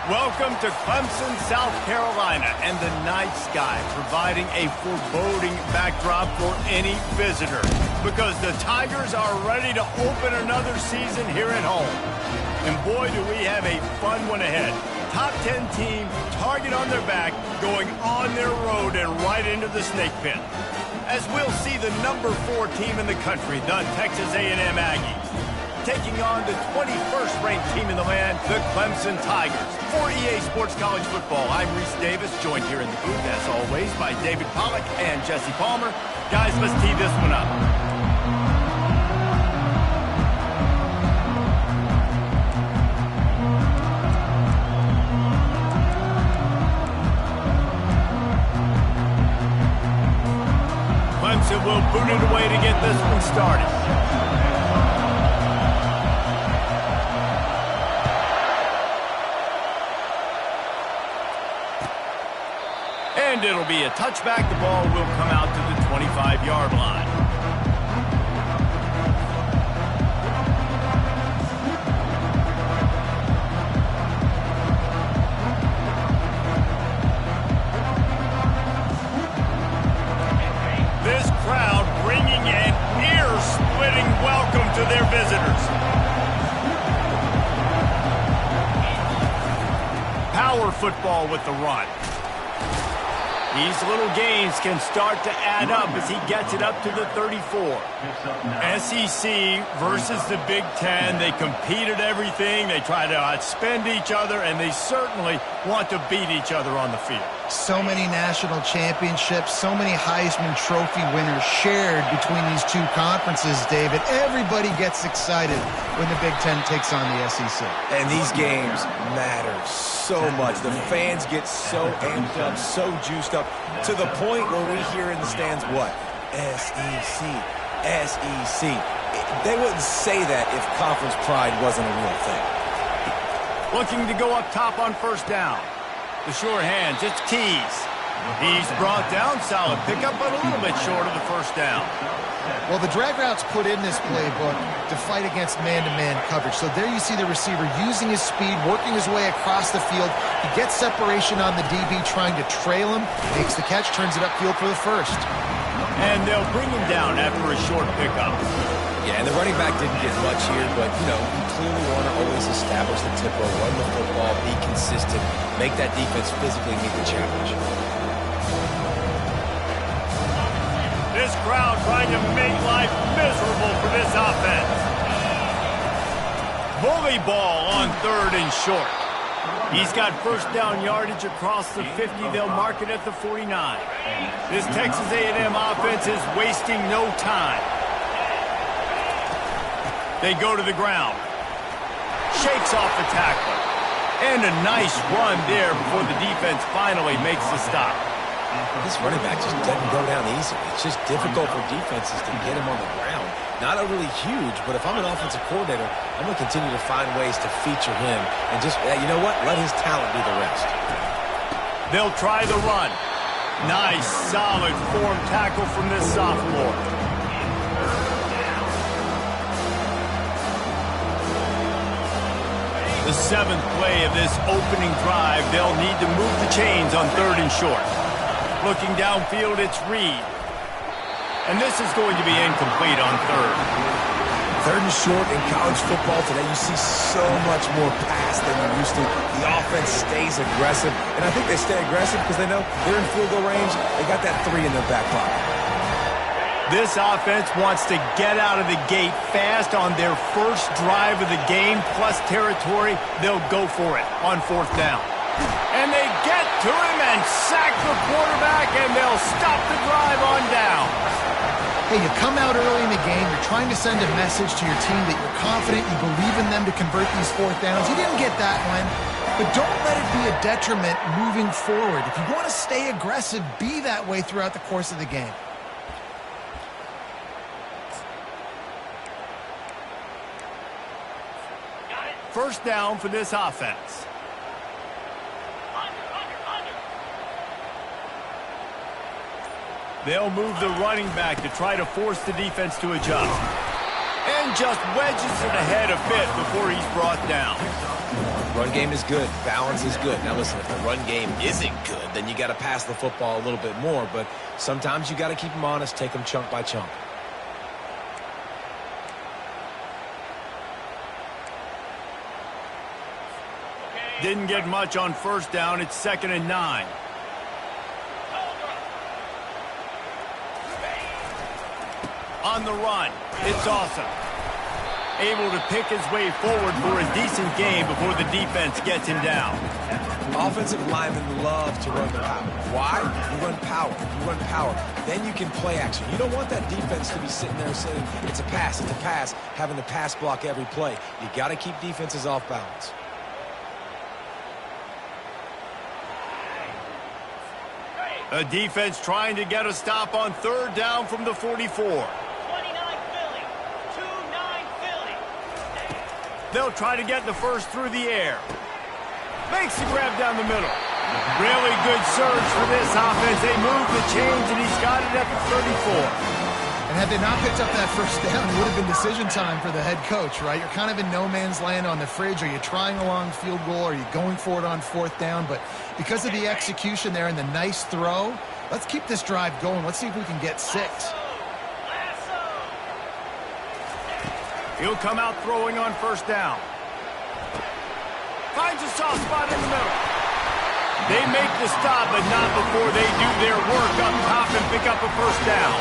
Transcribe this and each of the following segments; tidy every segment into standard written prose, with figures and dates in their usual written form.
Welcome to Clemson, South Carolina, and the night sky providing a foreboding backdrop for any visitor because the Tigers are ready to open another season here at home. And boy, do we have a fun one ahead. Top 10 team, target on their back, going on their road and right into the snake pit. As we'll see the number 4 team in the country, the Texas A&M Aggies, taking on the 21st ranked team in the land, the Clemson Tigers. For EA Sports College Football, I'm Reese Davis, joined here in the booth, as always, by David Pollack and Jesse Palmer. Guys, let's tee this one up. Clemson will boot it away to get this one started. And it'll be a touchback. The ball will come out to the 25-yard line. This crowd bringing an ear-splitting welcome to their visitors. Power football with the run. These little gains can start to add up as he gets it up to the 34. SEC versus the Big Ten. They compete at everything. They try to outspend each other, and they certainly want to beat each other on the field. So many national championships, so many Heisman Trophy winners shared between these two conferences, David. Everybody gets excited when the Big Ten takes on the SEC. And these games matter so much. The fans get so amped up, so juiced up, to the point where we hear in the stands what? SEC, SEC. They wouldn't say that if conference pride wasn't a real thing. Looking to go up top on first down. The sure hands, it's Keys. He's brought down, solid pickup, but a little bit short of the first down. Well, the drag route's put in this playbook to fight against man-to-man coverage. So there you see the receiver using his speed, working his way across the field. He gets separation on the DB, trying to trail him, makes the catch, turns it upfield for the first. And they'll bring him down after a short pickup. Yeah, and the running back didn't get much here, but, you know, you clearly want to always establish the tempo, run the football, be consistent, make that defense physically meet the challenge. This crowd trying to make life miserable for this offense. Bully ball on third and short. He's got first down yardage across the 50. They'll mark it at the 49. This Texas A&M offense is wasting no time. They go to the ground. Shakes off the tackler. And a nice run there before the defense finally makes the stop. This running back just doesn't go down easily. It's just difficult for defenses to get him on the ground. Not overly huge, but if I'm an offensive coordinator, I'm going to continue to find ways to feature him and just, you know what, let his talent do the rest. They'll try the run. Nice, solid form tackle from this sophomore. The 7th play of this opening drive, they'll need to move the chains on third and short. Looking downfield, it's Reed. And this is going to be incomplete on third. Third and short in college football today, you see so much more pass than you used to. The offense stays aggressive, and I think they stay aggressive because they know they're in field goal range. They got that 3 in their back pocket. This offense wants to get out of the gate fast on their first drive of the game, plus territory. They'll go for it on fourth down. And they get to him and sack the quarterback, and they'll stop the drive on down. Hey, you come out early in the game, you're trying to send a message to your team that you're confident, you believe in them to convert these fourth downs. You didn't get that one, but don't let it be a detriment moving forward. If you want to stay aggressive, be that way throughout the course of the game. First down for this offense. They'll move the running back to try to force the defense to adjust. And just wedges it ahead a bit before he's brought down. Run game is good. Balance is good. Now listen, if the run game isn't good, then you got to pass the football a little bit more. But sometimes you got to keep them honest, take them chunk by chunk. Didn't get much on first down. It's 2nd and 9. On the run, it's awesome. Able to pick his way forward for a decent game before the defense gets him down. Offensive linemen love to run the power. Why? You run power. You run power. Then you can play action. You don't want that defense to be sitting there saying, it's a pass, having to pass block every play. You got to keep defenses off balance. A defense trying to get a stop on 3rd down from the 44. They'll try to get the first through the air. Makes the grab down the middle. Really good surge for this offense. They move the chains, and he's got it at the 34. And had they not picked up that first down, it would have been decision time for the head coach, right? You're kind of in no man's land on the fridge. Are you trying a long field goal? Are you going for it on 4th down? But because of the execution there and the nice throw, let's keep this drive going. Let's see if we can get 6. He'll come out throwing on 1st down. Finds a soft spot in the middle. They make the stop, but not before they do their work up top and pick up a 1st down.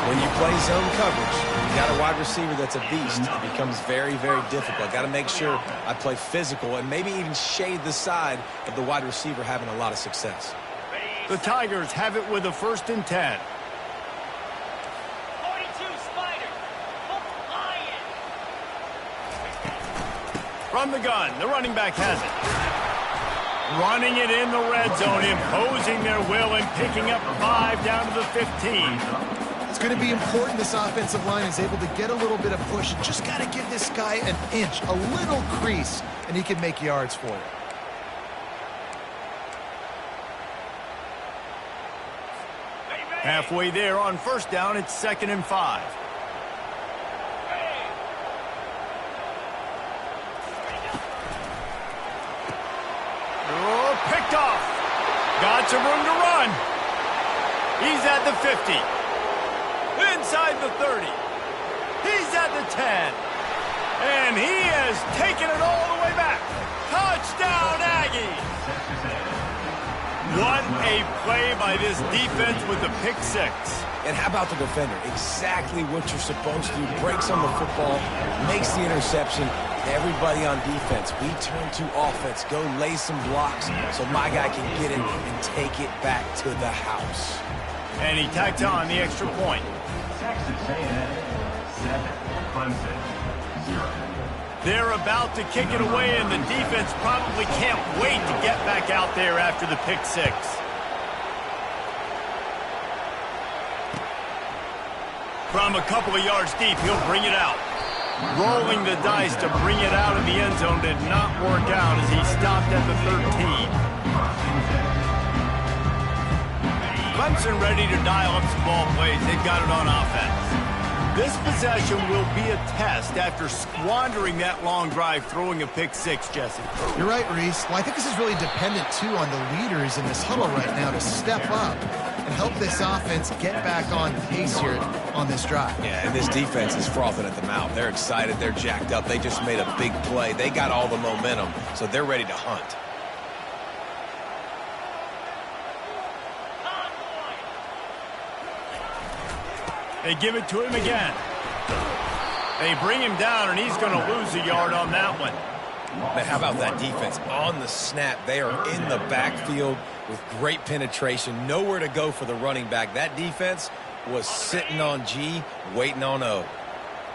When you play zone coverage, you got a wide receiver that's a beast. It becomes very, very difficult. Got to make sure I play physical and maybe even shade the side of the wide receiver having a lot of success. The Tigers have it with a 1st and 10. From the gun, the running back has it. Running it in the red zone, imposing their will and picking up 5 down to the 15. It's going to be important this offensive line is able to get a little bit of push. You just got to give this guy an inch, a little crease, and he can make yards for you. Halfway there on 1st down, it's 2nd and 5. Oh, picked off. Got some room to run. He's at the 50. Inside the 30. He's at the 10. And he has taken it all the way back. Touchdown, Aggies. What a play by this defense with the pick 6. And how about the defender? Exactly what you're supposed to do. Breaks on the football, makes the interception. Everybody on defense, we turn to offense. Go lay some blocks so my guy can get it and take it back to the house. And he tacked on the extra point. Texas A&M 7, Clemson 0. They're about to kick it away, and the defense probably can't wait to get back out there after the pick 6. From a couple of yards deep, he'll bring it out. Rolling the dice to bring it out of the end zone did not work out as he stopped at the 13. Clemson ready to dial up some ball plays. They've got it on offense. This possession will be a test after squandering that long drive throwing a pick 6, Jesse. You're right, Reese. Well, I think this is really dependent, too, on the leaders in this huddle right now to step up and help this offense get back on pace here on this drive. Yeah, and this defense is frothing at the mouth. They're excited. They're jacked up. They just made a big play. They got all the momentum, so they're ready to hunt. They give it to him again. They bring him down, and he's going to lose a yard on that one. Man, how about that defense? On the snap, they are in the backfield with great penetration. Nowhere to go for the running back. That defense was sitting on G, waiting on O.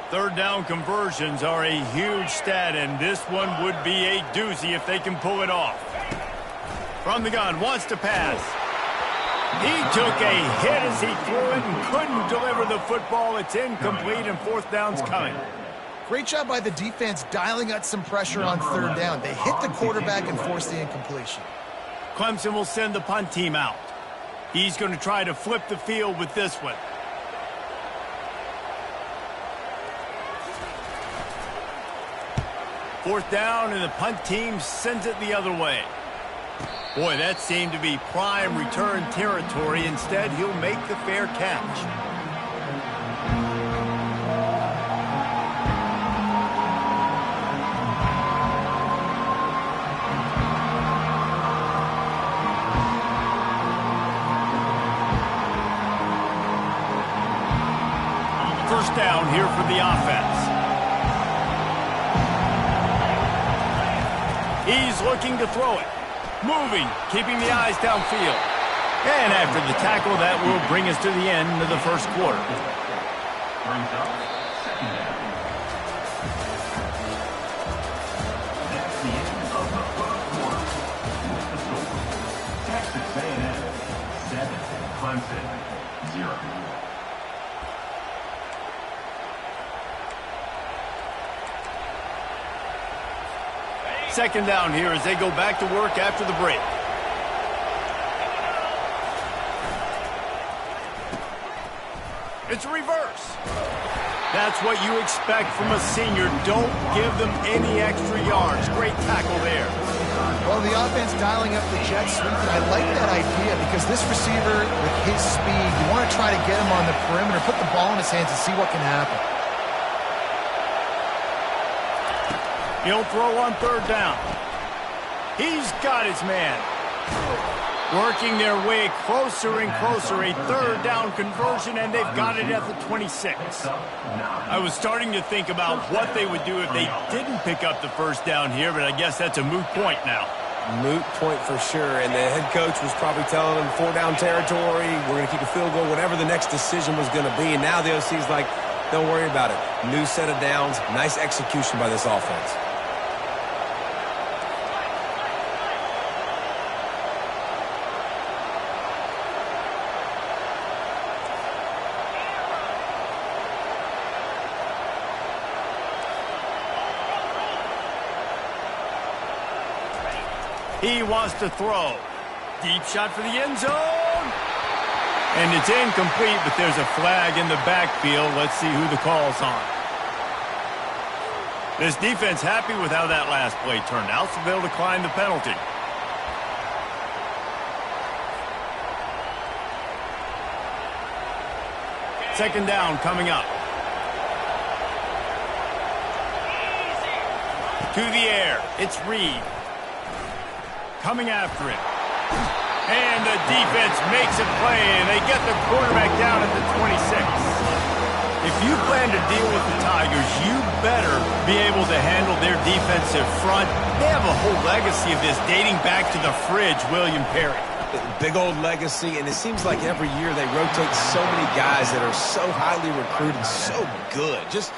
3rd down conversions are a huge stat, and this one would be a doozy if they can pull it off. From the gun, wants to pass. He took a hit as he threw it and couldn't deliver the football. It's incomplete, and 4th down's coming. Great job by the defense dialing up some pressure on 3rd down. They hit the quarterback and forced the incompletion. Clemson will send the punt team out. He's going to try to flip the field with this one. 4th down, and the punt team sends it the other way. Boy, that seemed to be prime return territory. Instead, he'll make the fair catch. First down here for the offense. He's looking to throw it. Moving, keeping the eyes downfield. And after the tackle, that will bring us to the end of the first quarter. Brings up second down. That's the end of the first quarter. With the score, Texas A&M 7, Clemson 0. Second down here as they go back to work after the break. It's a reverse. That's what you expect from a senior. Don't give them any extra yards. Great tackle there. Well, the offense dialing up the jet sweep, and I like that idea because this receiver, with his speed, you want to try to get him on the perimeter, put the ball in his hands and see what can happen. He'll throw on 3rd down. He's got his man. Working their way closer and closer. A 3rd down conversion, and they've got it at the 26. I was starting to think about what they would do if they didn't pick up the 1st down here, but I guess that's a moot point now. Moot point for sure, and the head coach was probably telling them 4-down territory, we're going to keep a field goal, whatever the next decision was going to be, and now the OC's like, don't worry about it. New set of downs, nice execution by this offense. He wants to throw. Deep shot for the end zone. And it's incomplete, but there's a flag in the backfield. Let's see who the call's on. This defense happy with how that last play turned out, so they'll decline the penalty. Second down coming up. To the air. It's Reed. Coming after it. And the defense makes a play, and they get the quarterback down at the 26. If you plan to deal with the Tigers, you better be able to handle their defensive front. They have a whole legacy of this dating back to the fridge, William Perry. Big old legacy, and it seems like every year they rotate so many guys that are so highly recruited, so good. Just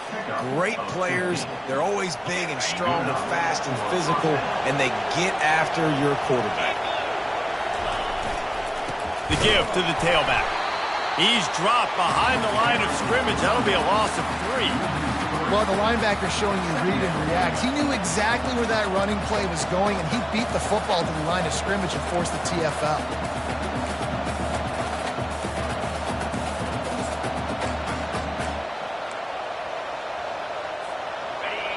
great players. They're always big and strong and fast and physical, and they get after your quarterback. The give to the tailback. He's dropped behind the line of scrimmage. That'll be a loss of 3. Well, the linebacker showing you read and react. He knew exactly where that running play was going, and he beat the football to the line of scrimmage and forced the TFL.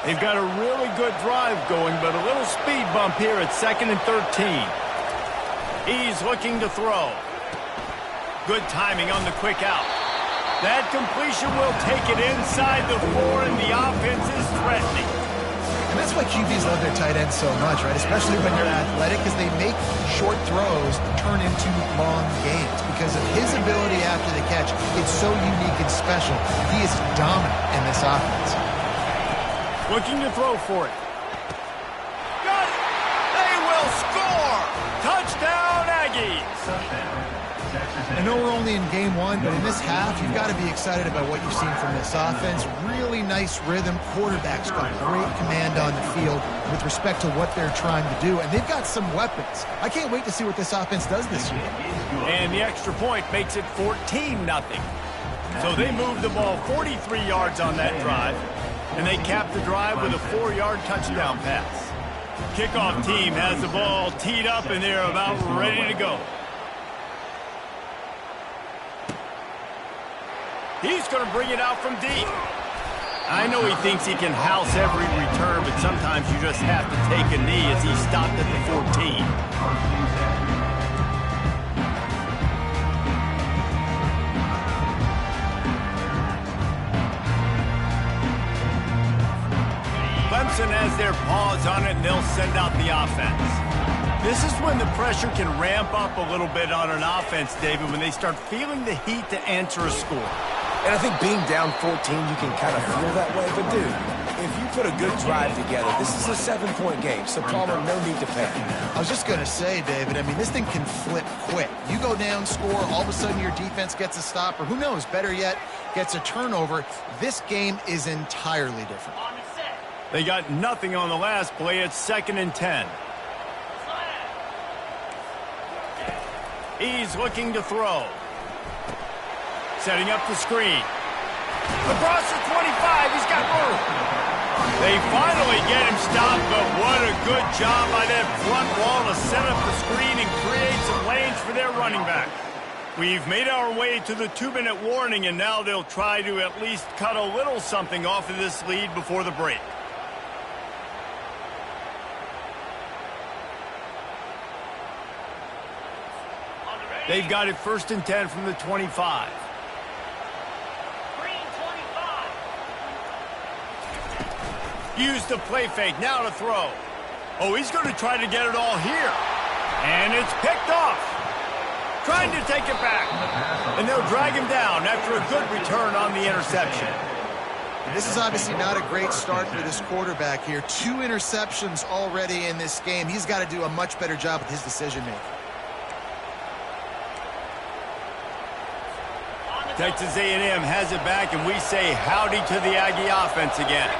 They've got a really good drive going, but a little speed bump here at 2nd and 13. He's looking to throw. Good timing on the quick out. That completion will take it inside the 4, and the offense is threatening. And that's why QBs love their tight ends so much, right? Especially when they're athletic, because they make short throws turn into long gains. Because of his ability after the catch, it's so unique and special. He is dominant in this offense. Looking to throw for it. Got it! They will score! Touchdown, Aggies! I know we're only in game 1, but in this half, you've got to be excited about what you've seen from this offense. Really nice rhythm. Quarterback's got great command on the field with respect to what they're trying to do, and they've got some weapons. I can't wait to see what this offense does this year. And the extra point makes it 14-0. So they moved the ball 43 yards on that drive, and they capped the drive with a 4-yard touchdown pass. Kickoff team has the ball teed up, and they're about ready to go. He's going to bring it out from deep. I know he thinks he can house every return, but sometimes you just have to take a knee as he stopped at the 14. Clemson has their paws on it, and they'll send out the offense. This is when the pressure can ramp up a little bit on an offense, David, when they start feeling the heat to answer a score. And I think being down 14, you can kind of feel that way. But, dude, if you put a good drive together, this is a 7-point game. So, Palmer, no need to panic. I was just going to say, David, I mean, this thing can flip quick. You go down, score, all of a sudden your defense gets a stop, or who knows, better yet, gets a turnover. This game is entirely different. They got nothing on the last play. It's 2nd and 10. He's looking to throw. Setting up the screen. Across the 25, he's got room. They finally get him stopped, but what a good job by that front wall to set up the screen and create some lanes for their running back. We've made our way to the 2-minute warning, and now they'll try to at least cut a little something off of this lead before the break. They've got it 1st and 10 from the 25. Use the play fake, now to throw. Oh, he's going to try to get it all here. And it's picked off. Trying to take it back. And they'll drag him down after a good return on the interception. This is obviously not a great start for this quarterback here. 2 interceptions already in this game. He's got to do a much better job with his decision-making. Texas A&M has it back, and we say howdy to the Aggie offense again.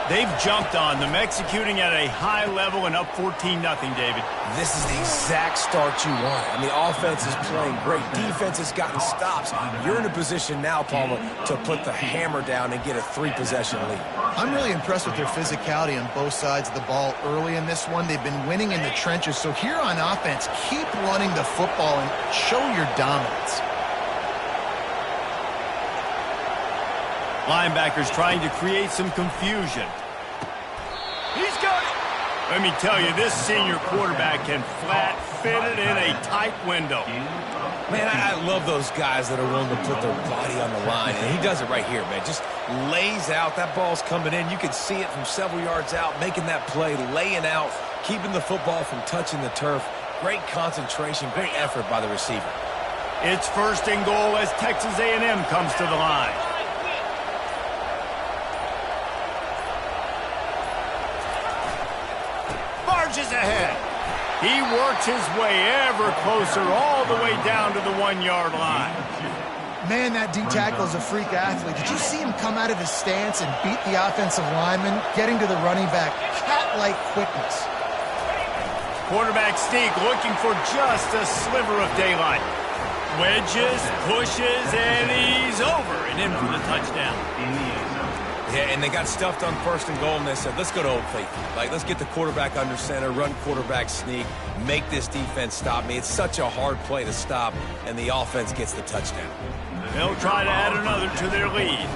They've jumped on them, executing at a high level and up 14-0, David. This is the exact start you want. And the offense is playing great. Defense has gotten stops. You're in a position now, Palmer, to put the hammer down and get a 3-possession lead. I'm really impressed with their physicality on both sides of the ball early in this one. They've been winning in the trenches. So here on offense, keep running the football and show your dominance. Linebackers trying to create some confusion. He's got it. Let me tell you, this senior quarterback can flat fit it in a tight window. Man, I love those guys that are willing to put their body on the line. And he does it right here, man. Just lays out. That ball's coming in. You can see it from several yards out, making that play, laying out, keeping the football from touching the turf. Great concentration, great effort by the receiver. It's 1st and goal as Texas A&M comes to the line. Barges ahead. He works his way ever closer all the way down to the 1-yard line. Man, that D-tackle is a freak athlete. Did you see him come out of his stance and beat the offensive lineman, getting to the running back? Cat-like quickness. Quarterback sneak looking for just a sliver of daylight. Wedges, pushes, and he's over and in for the touchdown. Yeah, and they got stuffed on 1st and goal, and they said, let's go to Old Faithful. Like, let's get the quarterback under center, run quarterback sneak, make this defense stop me. It's such a hard play to stop, and the offense gets the touchdown. They'll try to add another to their lead.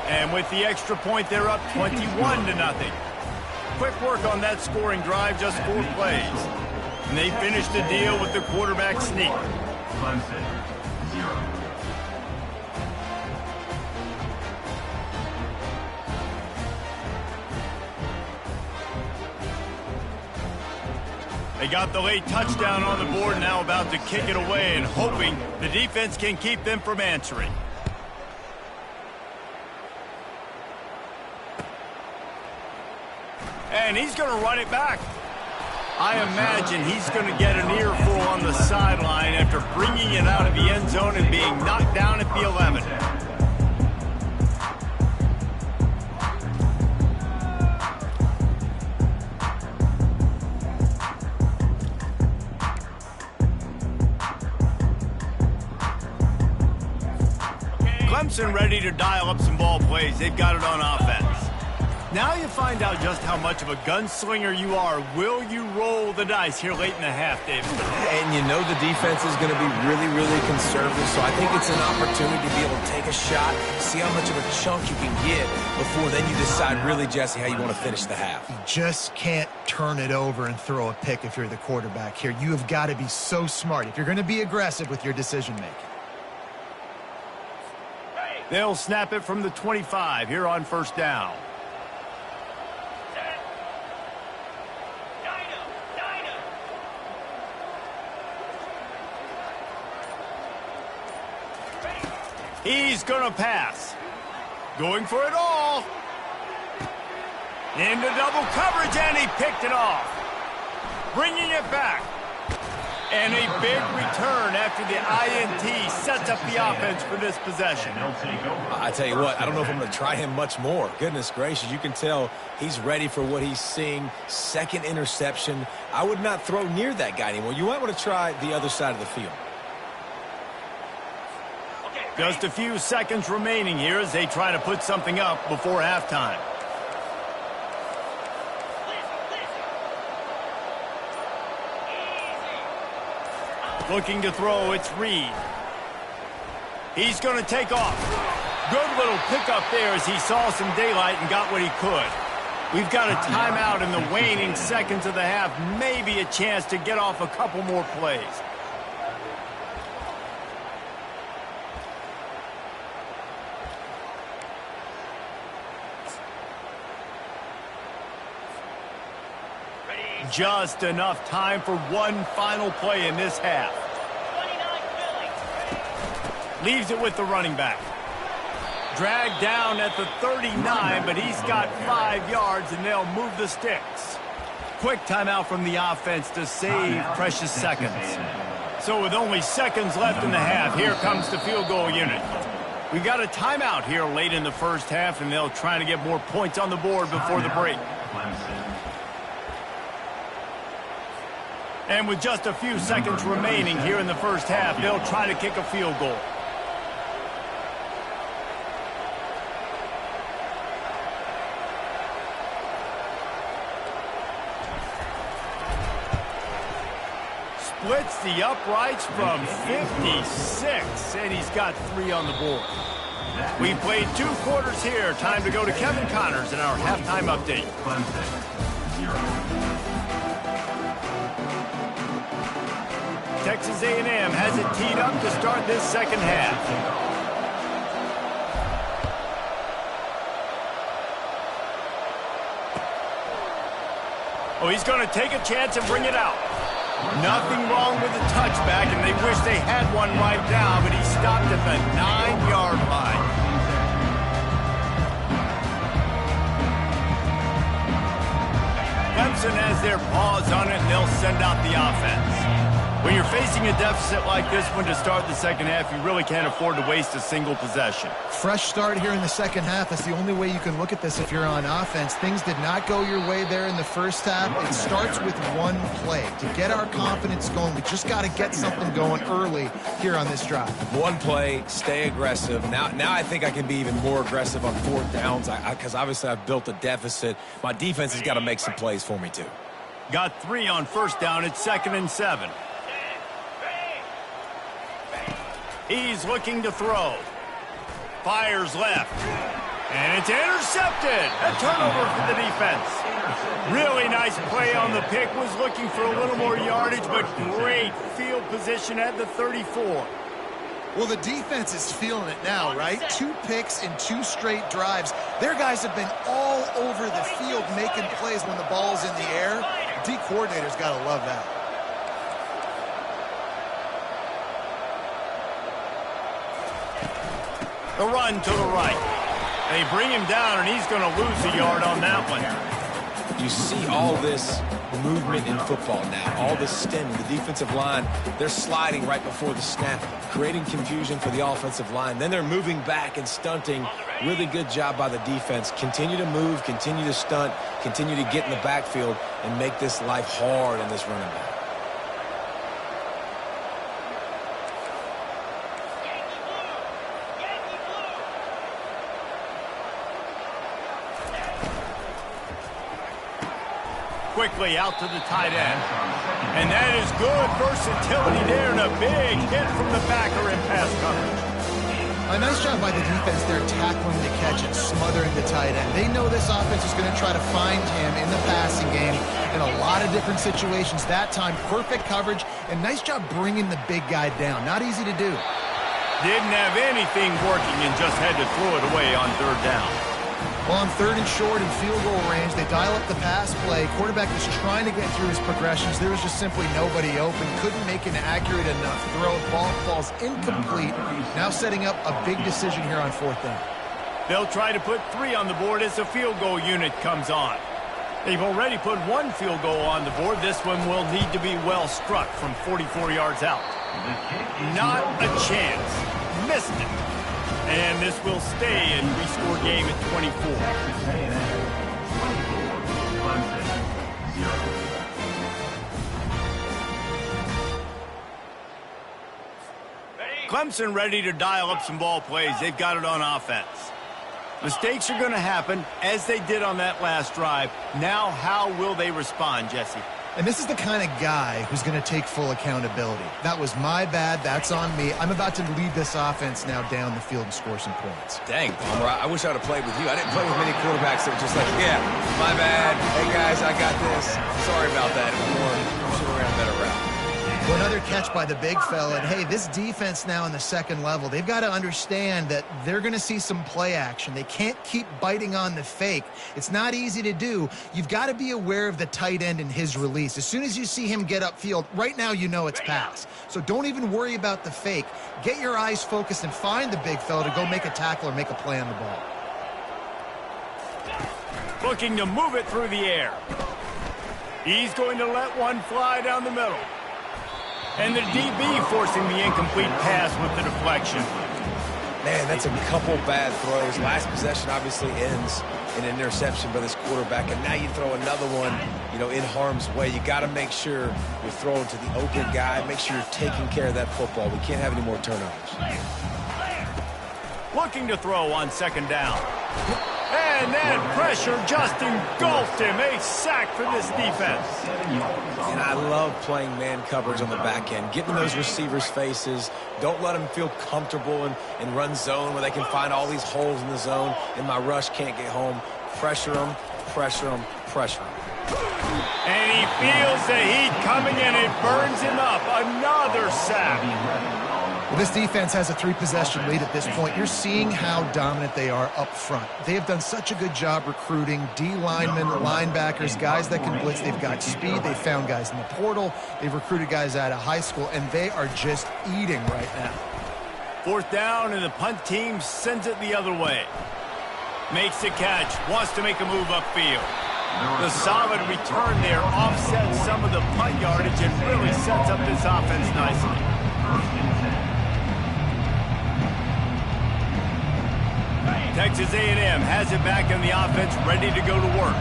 And with the extra point, they're up 21-0. Quick work on that scoring drive, just 4 plays. And they finish the deal with the quarterback sneak. Clemson, 0. They got the late touchdown on the board, now about to kick it away and hoping the defense can keep them from answering. And he's going to run it back. I imagine he's going to get an earful on the sideline after bringing it out of the end zone and being knocked down at the 11. Clemson ready to dial up some ball plays. They've got it on offense. Now you find out just how much of a gunslinger you are. Will you roll the dice here late in the half, David? And you know the defense is going to be really, really conservative, so I think it's an opportunity to be able to take a shot, see how much of a chunk you can get before then you decide really, Jesse, how you want to finish the half. You just can't turn it over and throw a pick if you're the quarterback here. You have got to be so smart if you're going to be aggressive with your decision-making. They'll snap it from the 25 here on first down. He's going to pass. Going for it all. Into double coverage, and he picked it off. Bringing it back. And a big return after the INT sets up the offense for this possession. I tell you what, I don't know if I'm going to try him much more. Goodness gracious, you can tell he's ready for what he's seeing. Second interception. I would not throw near that guy anymore. You might want to try the other side of the field. Just a few seconds remaining here as they try to put something up before halftime. Looking to throw, it's Reed. He's going to take off. Good little pickup there as he saw some daylight and got what he could. We've got a timeout in the waning seconds of the half. Maybe a chance to get off a couple more plays. Just enough time for one final play in this half. Leaves it with the running back. Dragged down at the 39, but he's got 5 yards, and they'll move the sticks. Quick timeout from the offense to save precious seconds. So with only seconds left in the half, here comes the field goal unit. We've got a timeout here late in the first half, and they'll try to get more points on the board before the break. And with just a few seconds remaining here in the first half, they'll try to kick a field goal. Splits the uprights from 56, and he's got 3 on the board. We played 2 quarters here. Time to go to Kevin Connors in our halftime update. Texas A&M has it teed up to start this second half. Oh, he's going to take a chance and bring it out. Nothing wrong with the touchback, and they wish they had one right now, but he stopped at the 9-yard line. Clemson has their paws on it, and they'll send out the offense. When you're facing a deficit like this one to start the second half, you really can't afford to waste a single possession. Fresh start here in the second half. That's the only way you can look at this if you're on offense. Things did not go your way there in the first half. It starts with one play. To get our confidence going, we just got to get something going early here on this drive. One play, stay aggressive. Now I think I can be even more aggressive on 4th downs because obviously I've built a deficit. My defense has got to make some plays for me too. Got 3 on first down. It's 2nd and 7. He's looking to throw. Fires left. And it's intercepted. A turnover for the defense. Really nice play on the pick. Was looking for a little more yardage, but great field position at the 34. Well, the defense is feeling it now, right? 2 picks in 2 straight drives. Their guys have been all over the field making plays when the ball's in the air. D coordinator's got to love that. The run to the right. They bring him down, and he's going to lose a yard on that one. You see all this movement in football now, all the stemming. The defensive line, they're sliding right before the snap, creating confusion for the offensive line. Then they're moving back and stunting. Really good job by the defense. Continue to move, continue to stunt, continue to get in the backfield and make this life hard in this running back. quickly out to the tight end. And that is good versatility there, and a big hit from the backer in pass coverage. A nice job by the defense there tackling the catch and smothering the tight end. They know this offense is going to try to find him in the passing game in a lot of different situations. That time, perfect coverage, and nice job bringing the big guy down. Not easy to do. Didn't have anything working and just had to throw it away on third down. Well, on third and short and field goal range, they dial up the pass play. Quarterback was trying to get through his progressions. There was just simply nobody open. Couldn't make an accurate enough throw. Ball falls incomplete. Now setting up a big decision here on fourth down. They'll try to put 3 on the board as the field goal unit comes on. They've already put 1 field goal on the board. This one will need to be well struck from 44 yards out. Not a chance. Missed it. And this will stay and we score game at 24. Clemson ready to dial up some ball plays. They've got it on offense. Mistakes are going to happen as they did on that last drive. Now how will they respond, Jesse? And this is the kind of guy who's going to take full accountability. That was my bad. That's on me. I'm about to lead this offense now down the field and score some points. Dang, Palmer, I wish I would have played with you. I didn't play with many quarterbacks that were just like, yeah, my bad. Hey, guys, I got this. Sorry about that. We should have ran a better route. Well, another catch by the big fella. And, hey, this defense now in the second level, they've got to understand that they're going to see some play action. They can't keep biting on the fake. It's not easy to do. You've got to be aware of the tight end and his release. As soon as you see him get upfield, right now you know it's pass. So don't even worry about the fake. Get your eyes focused and find the big fella to go make a tackle or make a play on the ball. Looking to move it through the air. He's going to let one fly down the middle. And the DB forcing the incomplete pass with the deflection. Man, that's a couple bad throws. Last possession obviously ends in an interception by this quarterback, and now you throw another one, in harm's way. You got to make sure you're throwing to the open guy. Make sure you're taking care of that football. We can't have any more turnovers. Looking to throw on second down. And then pressure just engulfed him. A sack for this defense. And I love playing man coverage on the back end, getting those receivers' faces. Don't let them feel comfortable in run zone where they can find all these holes in the zone and my rush can't get home. Pressure them, pressure them, pressure them. And he feels the heat coming in. It burns him up. Another sack. Well, this defense has a 3-possession lead at this point. You're seeing how dominant they are up front. They have done such a good job recruiting D-linemen, linebackers, guys that can blitz. They've got speed. They've found guys in the portal. They've recruited guys out of high school, and they are just eating right now. Fourth down, and the punt team sends it the other way. Makes the catch. Wants to make a move upfield. The solid return there offsets some of the punt yardage and really sets up this offense nicely. Texas A&M has it back in the offense, ready to go to work.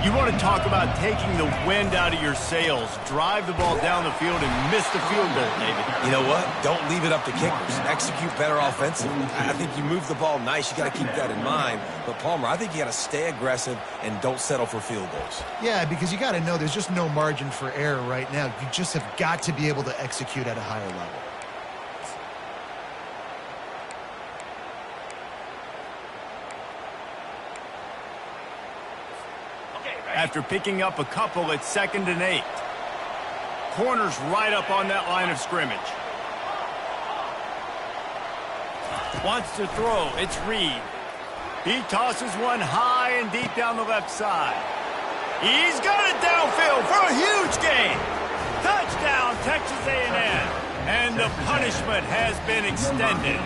You want to talk about taking the wind out of your sails. Drive the ball down the field and miss the field goal, David. You know what? Don't leave it up to kickers. Execute better offensively. I think you move the ball nice. You got to keep that in mind. But, Palmer, I think you got to stay aggressive and don't settle for field goals. Yeah, because you got to know there's just no margin for error right now. You just have got to be able to execute at a higher level. After picking up a couple at 2nd and 8. Corners right up on that line of scrimmage. Wants to throw. It's Reed. He tosses one high and deep down the left side. He's got it downfield for a huge gain. Touchdown, Texas A&M. And the punishment has been extended.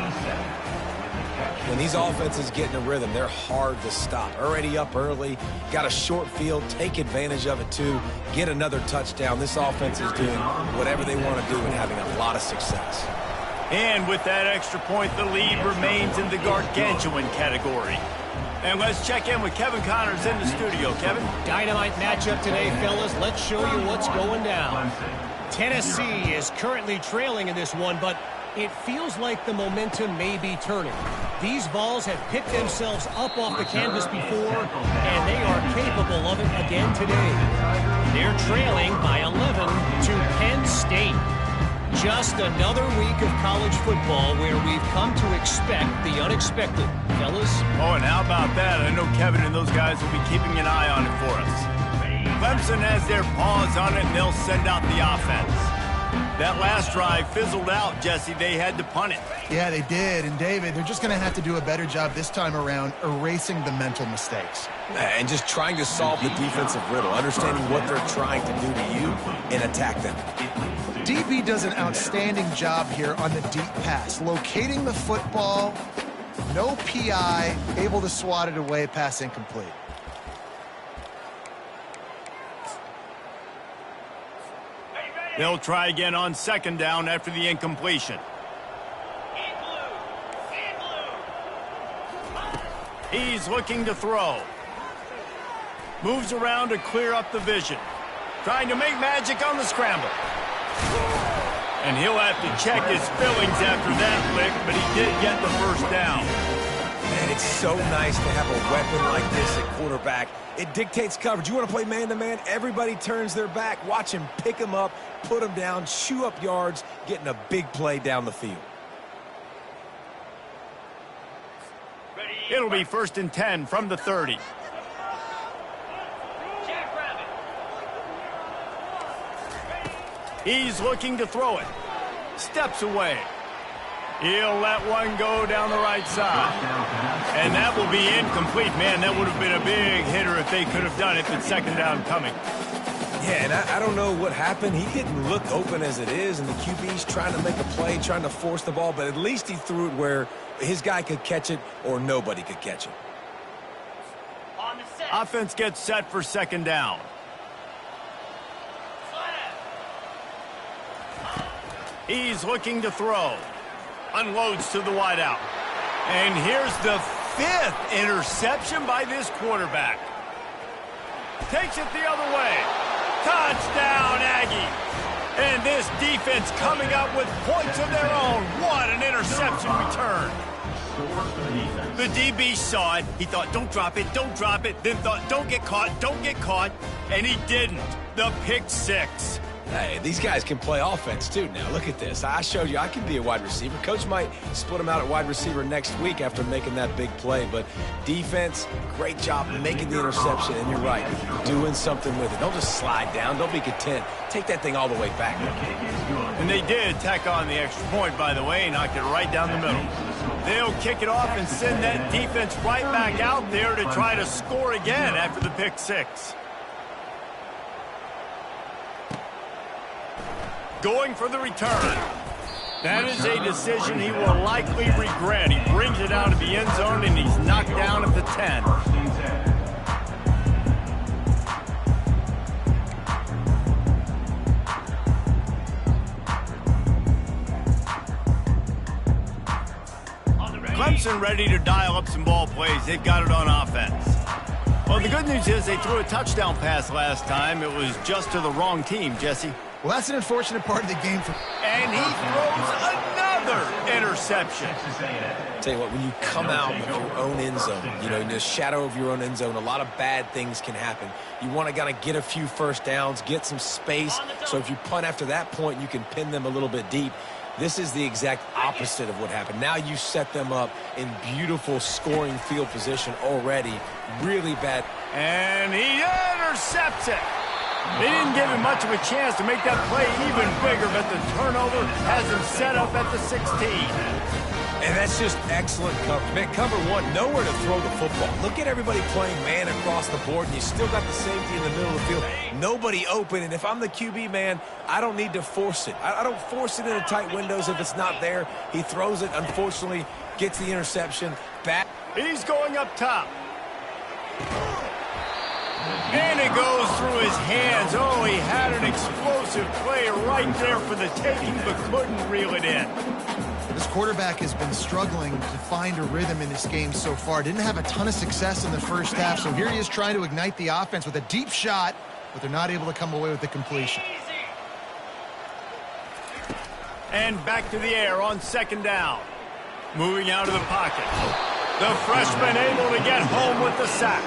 When these offenses get in a rhythm, they're hard to stop. Already up early, got a short field, take advantage of it too, get another touchdown. This offense is doing whatever they want to do and having a lot of success. And with that extra point, the lead remains in the gargantuan category. And let's check in with Kevin Connors in the studio. Kevin? Dynamite matchup today, fellas. Let's show you what's going down. Tennessee is currently trailing in this one, but it feels like the momentum may be turning. These balls have picked themselves up off the canvas before, and they are capable of it again today. They're trailing by 11 to Penn State. Just another week of college football where we've come to expect the unexpected, fellas. Oh, and how about that? I know Kevin and those guys will be keeping an eye on it for us. Clemson has their paws on it, and they'll send out the offense. That last drive fizzled out, Jesse. They had to punt it. Yeah, they did. And, David, they're just going to have to do a better job this time around erasing the mental mistakes. And just trying to solve the defensive riddle, understanding what they're trying to do to you and attack them. DB does an outstanding job here on the deep pass, locating the football, no PI, able to swat it away, pass incomplete. They'll try again on second down after the incompletion. He's looking to throw. Moves around to clear up the vision. Trying to make magic on the scramble. And he'll have to check his fillings after that lick, but he did get the first down. Man, it's so nice to have a weapon like this at quarterback. It dictates coverage. You want to play man-to-man? Everybody turns their back. Watch him pick him up, put him down, chew up yards, getting a big play down the field. It'll be 1st and 10 from the 30. He's looking to throw it. Steps away. He'll let one go down the right side. And that will be incomplete. Man, that would have been a big hitter if they could have done it, but second down coming. Yeah, and I don't know what happened. He didn't look open as it is, and the QB's trying to make a play, trying to force the ball, but at least he threw it where his guy could catch it or nobody could catch it. Offense gets set for second down. He's looking to throw. Unloads to the wideout. And here's the 5th interception by this quarterback. Takes it the other way. Touchdown, Aggie. And this defense coming up with points of their own. What an interception return. The DB saw it. He thought, don't drop it, don't drop it. Then thought, don't get caught, don't get caught. And he didn't. The pick 6. Hey, these guys can play offense, too. Now, look at this. I showed you I can be a wide receiver. Coach might split him out at wide receiver next week after making that big play. But defense, great job making the interception. And you're right, doing something with it. Don't just slide down. Don't be content. Take that thing all the way back. And they did tack on the extra point, by the way, knocked it right down the middle. They'll kick it off and send that defense right back out there to try to score again after the pick 6. Going for the return. That is a decision he will likely regret. He brings it out of the end zone, and he's knocked down at the 10. Clemson ready to dial up some ball plays. They've got it on offense. Well, the good news is they threw a touchdown pass last time. It was just to the wrong team, Jesse. Well, that's an unfortunate part of the game. And he throws another interception. Tell you what, when you come out of your own end zone, you know, in the shadow of your own end zone, a lot of bad things can happen. You want to kind of get a few first downs, get some space, so if you punt after that point, you can pin them a little bit deep. This is the exact opposite of what happened. Now you set them up in beautiful scoring field position already. Really bad. And he intercepts it. They didn't give him much of a chance to make that play even bigger, but the turnover has him set up at the 16. And that's just excellent coverage. Man, cover one, nowhere to throw the football. Look at everybody playing man across the board, and you still got the safety in the middle of the field. Nobody open, and if I'm the QB, man, I don't need to force it. I don't force it into tight windows if it's not there. He throws it, unfortunately, gets the interception. Back. He's going up top. And it goes through his hands. Oh, he had an explosive play right there for the taking, but couldn't reel it in. This quarterback has been struggling to find a rhythm in this game so far. Didn't have a ton of success in the first half, so here he is trying to ignite the offense with a deep shot, but they're not able to come away with the completion. And back to the air on second down. Moving out of the pocket. The freshman able to get home with the sack.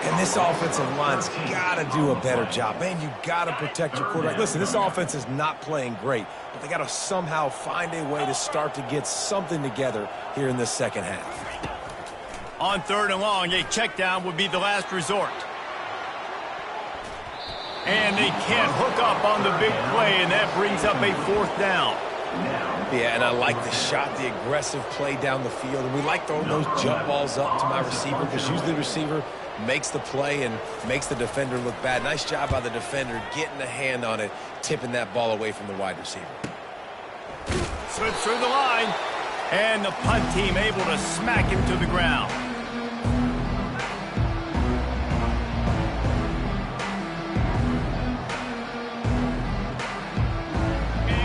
And this offensive line's got to do a better job. Man, you got to protect your quarterback. Listen, this offense is not playing great, but they got to somehow find a way to start to get something together here in this second half. On 3rd and long, a check down would be the last resort. And they can't hook up on the big play, and that brings up a 4th down. Yeah, and I like the shot, the aggressive play down the field. And we like throwing those jump balls up to my receiver because usually the receiver makes the play and makes the defender look bad. Nice job by the defender getting a hand on it, tipping that ball away from the wide receiver. Slips through the line, and the punt team able to smack him to the ground.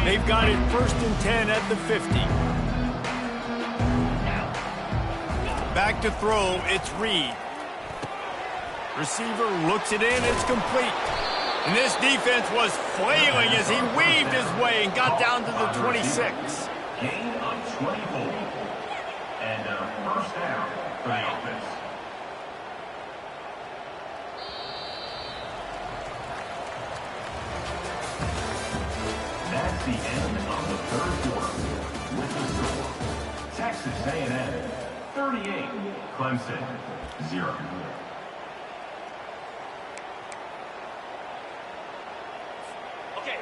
They've got it 1st and 10 at the 50. Back to throw, it's Reed. Receiver looks it in, it's complete. And this defense was flailing as he weaved his way and got down to the 26. Gain of 24. And a 1st down for the offense. That's the end of the 3rd quarter. With the score, Texas A&M 38, Clemson 0.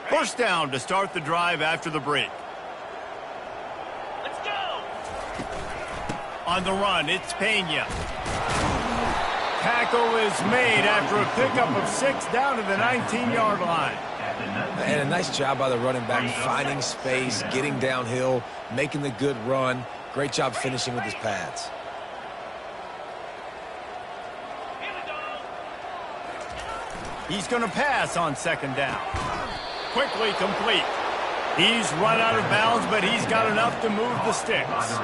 First down to start the drive after the break. Let's go! On the run, it's Pena. Tackle is made after a pickup of 6 down to the 19-yard line. And a nice job by the running back, finding space, getting downhill, making the good run. Great job finishing with his pads. He's going to pass on 2nd down. Quickly complete. He's run out of bounds, but he's got enough to move the sticks.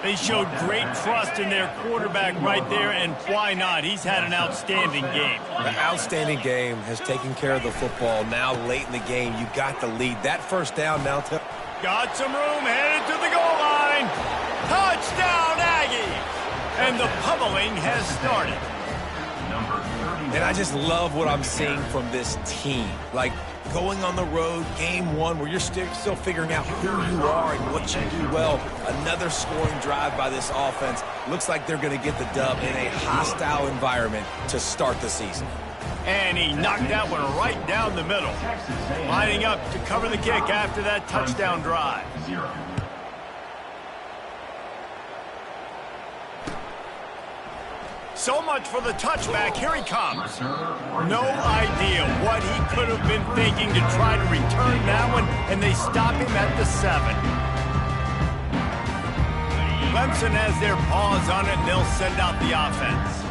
They showed great trust in their quarterback right there, and why not? He's had an outstanding game. The outstanding game has taken care of the football. Now late in the game, you got the lead. That 1st down now. Got some room, headed to the goal line. Touchdown, Aggies! And the pummeling has started. And I just love what I'm seeing from this team. Like, going on the road, game 1, where you're still figuring out who you are and what you do well. Another scoring drive by this offense. Looks like they're going to get the dub in a hostile environment to start the season. And he knocked that one right down the middle. Lining up to cover the kick after that touchdown drive. 0. So much for the touchback. Here he comes. No idea what he could have been thinking to try to return that one, and they stop him at the 7. Clemson has their paws on it, and they'll send out the offense.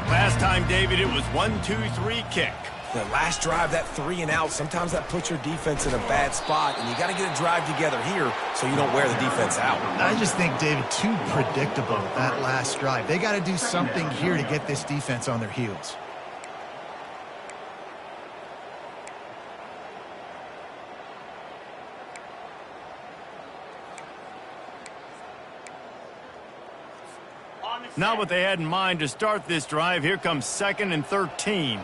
Last time, David, it was 1-2-3 kick. The last drive, that 3 and out, sometimes that puts your defense in a bad spot, and you got to get a drive together here so you don't wear the defense out. I just think, David, too predictable, that last drive. They got to do something here to get this defense on their heels. Not what they had in mind to start this drive. Here comes 2nd and 13.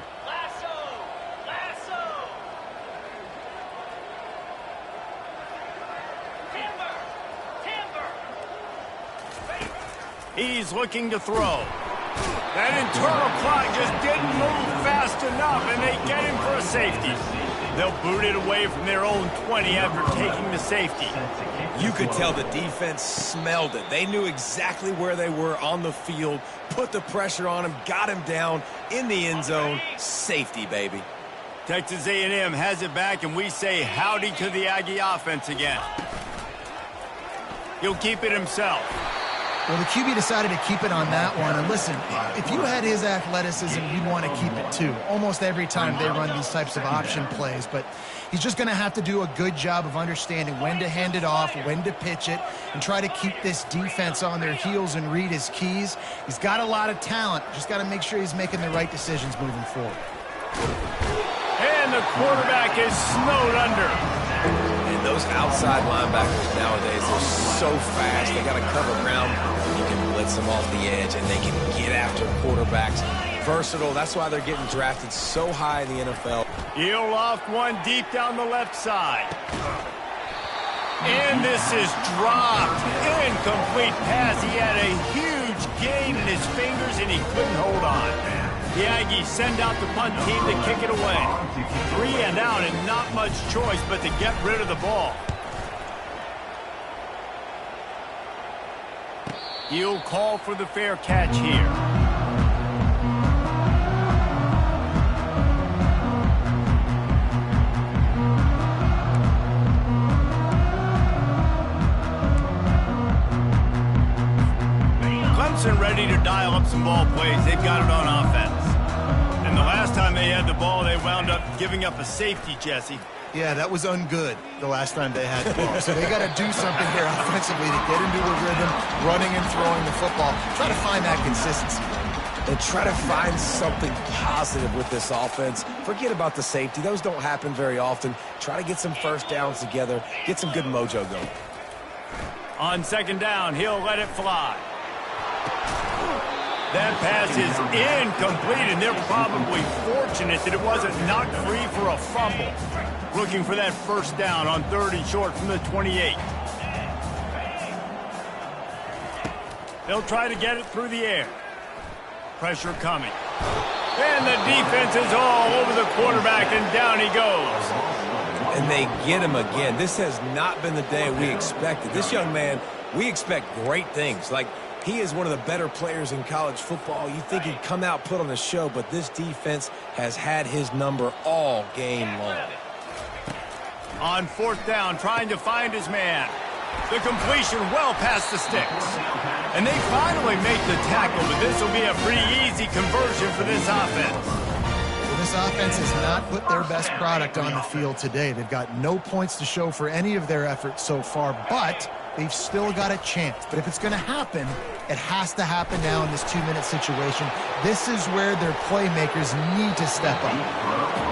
He's looking to throw. That internal clock just didn't move fast enough, and they get him for a safety. They'll boot it away from their own 20 after taking the safety. You could tell the defense smelled it. They knew exactly where they were on the field, put the pressure on him, got him down in the end zone. Safety, baby. Texas A&M has it back, and we say howdy to the Aggie offense again. He'll keep it himself. Well, the QB decided to keep it on that one. And listen, if you had his athleticism, you'd want to keep it too. Almost every time they run these types of option plays. But he's just going to have to do a good job of understanding when to hand it off, when to pitch it, and try to keep this defense on their heels and read his keys. He's got a lot of talent. Just got to make sure he's making the right decisions moving forward. And the quarterback is snowed under. And Those outside linebackers nowadays, they're so fast. They got to cover ground. You can blitz them off the edge, and they can get after quarterbacks. Versatile. That's why they're getting drafted so high in the NFL. He'll loft one deep down the left side. And this is dropped. Incomplete pass. He had a huge gain in his fingers, and he couldn't hold on. The Aggies send out the punt team to kick it away. 3 and out, and not much choice but to get rid of the ball. He'll call for the fair catch here. Clemson ready to dial up some ball plays. They've got it on offense. And the last time they had the ball, they wound up giving up a safety, Jesse. Yeah, that was ungood the last time they had the ball. So they got to do something here offensively to get into the rhythm, running and throwing the football. Try to find that consistency. And try to find something positive with this offense. Forget about the safety. Those don't happen very often. Try to get some first downs together. Get some good mojo going. On second down, he'll let it fly. That pass is incomplete, and they're probably fortunate that it wasn't knocked free for a fumble. Looking for that first down on 3rd and short from the 28. They'll try to get it through the air. Pressure coming. And the defense is all over the quarterback, and down he goes. And they get him again. This has not been the day we expected. This young man, we expect great things. Like, he is one of the better players in college football. You think he'd come out, put on a show, but this defense has had his number all game long. On 4th down, trying to find his man. The completion well past the sticks. And they finally make the tackle, but this will be a pretty easy conversion for this offense. Well, this offense has not put their best product on the field today. They've got no points to show for any of their efforts so far, but they've still got a chance. But if it's going to happen, it has to happen now in this 2-minute situation. This is where their playmakers need to step up.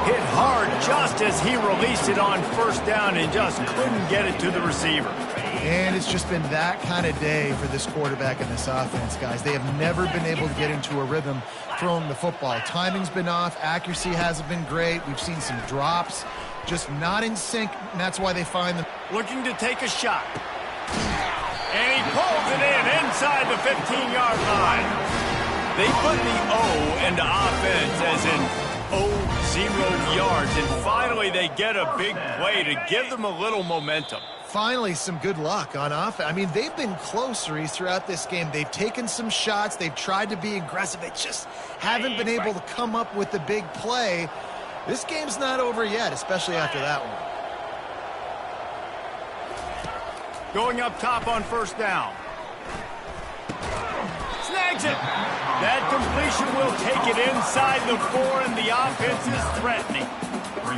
Hit hard just as he released it on 1st down and just couldn't get it to the receiver. And it's just been that kind of day for this quarterback and this offense, guys. They have never been able to get into a rhythm throwing the football. Timing's been off. Accuracy hasn't been great. We've seen some drops. Just not in sync, and that's why they find them. Looking to take a shot. And he pulls it in inside the 15-yard line. They put the O into offense as in 0 yards. And finally, they get a big play to give them a little momentum. Finally, some good luck on offense. I mean, they've been close, Reese, throughout this game. They've taken some shots. They've tried to be aggressive. They just haven't been able to come up with the big play. This game's not over yet, especially after that one. Going up top on 1st down. Snags it. That completion will take it inside the 4, and the offense is threatening.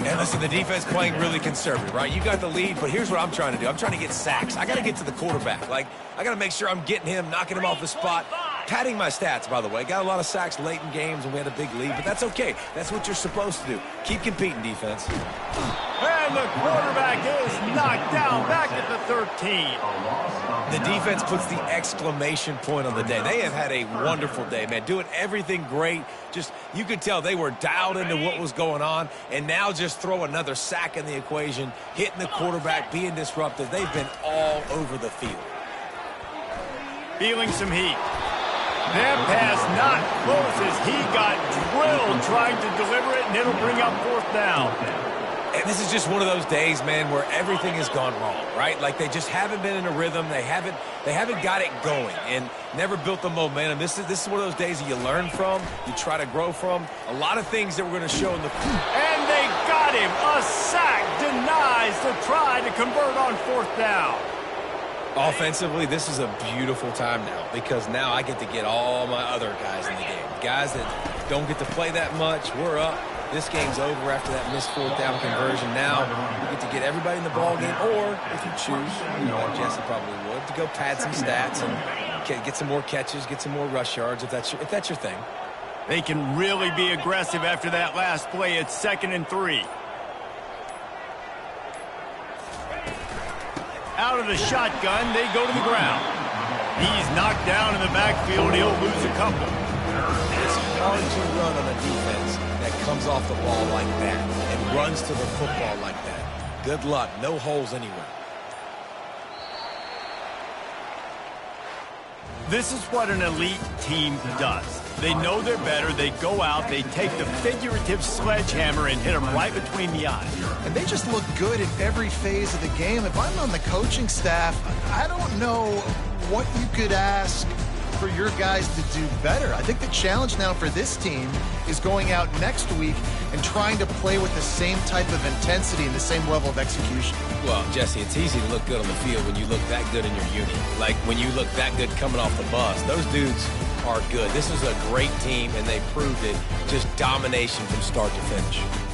And listen, the defense playing really conservative, right? You got the lead, but here's what I'm trying to do. I'm trying to get sacks. I got to get to the quarterback. Like, I got to make sure I'm getting him, knocking him off the spot. Padding my stats, by the way. Got a lot of sacks late in games, and we had a big lead, but that's okay. That's what you're supposed to do. Keep competing, defense. And the quarterback is knocked down back at the 13. The defense puts the exclamation point on the day. They have had a wonderful day, man. Doing everything great. Just, you could tell they were dialed into what was going on, and now just throw another sack in the equation, hitting the quarterback, being disruptive. They've been all over the field. Feeling some heat. That pass not close as he got drilled trying to deliver it, and it'll bring up 4th down. And this is just one of those days, man, where everything has gone wrong, right? Like they just haven't been in a rhythm. They haven't got it going and never built the momentum. This is one of those days that you learn from, you try to grow from. A lot of things that we're going to show in the... And they got him. A sack denies the try to convert on 4th down. Offensively, this is a beautiful time now because now I get to get all my other guys in the game. Guys that don't get to play that much, we're up. This game's over after that missed 4th down conversion. Now we get to get everybody in the ball game, or if you choose, like Jesse probably would, to go pad some stats and get some more catches, get some more rush yards if that's your thing. They can really be aggressive after that last play. It's 2nd and 3. Out of the shotgun, they go to the ground. He's knocked down in the backfield. He'll lose a couple. It's hard to run on a defense that comes off the ball like that and runs to the football like that. Good luck. No holes anywhere. This is what an elite team does. They know they're better. They go out. They take the figurative sledgehammer and hit them right between the eyes. And they just look good in every phase of the game. If I'm on the coaching staff, I don't know what you could ask for your guys to do better. I think the challenge now for this team is going out next week and trying to play with the same type of intensity and the same level of execution. Well, Jesse, it's easy to look good on the field when you look that good in your uni. Like when you look that good coming off the bus. Those dudes are good. This is a great team, and they proved it. Just domination from start to finish.